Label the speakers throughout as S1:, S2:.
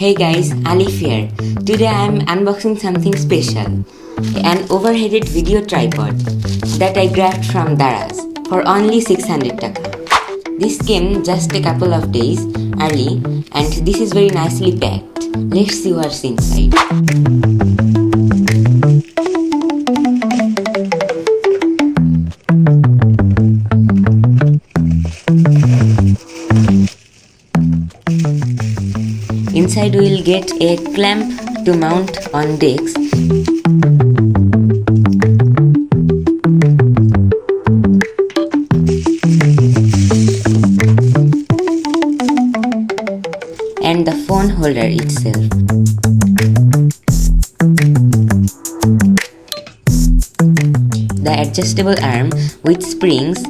S1: Hey guys, ALIF here. Today I am unboxing something special. An overheaded video tripod that I grabbed from Daraz for only 600 taka. This came just a couple of days early and this is very nicely packed. Let's see what's inside. Inside we will get a clamp to mount on decks. And the phone holder itself. The adjustable arm with springs,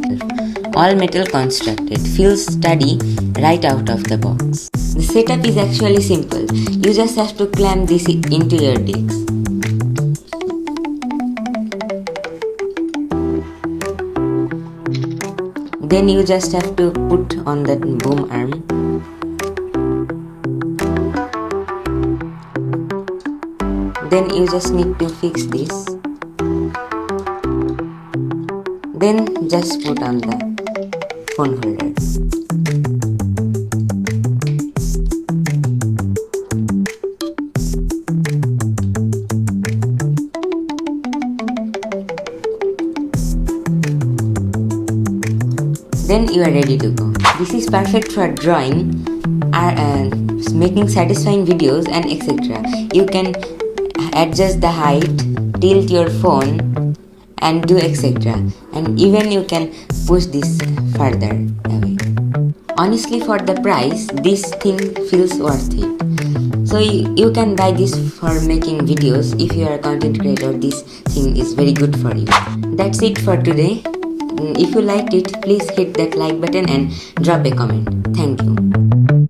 S1: all metal constructed, feels sturdy right out of the box. The setup is actually simple. You just have to clamp this into your decks. Then you just have to put on the boom arm. Then you just need to fix this. Then just put on the phone holder. Then you are ready to go. This is perfect for drawing, making satisfying videos and etc. You can adjust the height, tilt your phone and do etc. And even you can push this further away. Honestly, for the price, this thing feels worth it. So you can buy this for making videos. If you are a content creator, this thing is very good for you. That's it for today. If you liked it, please hit that like button and drop a comment. Thank you.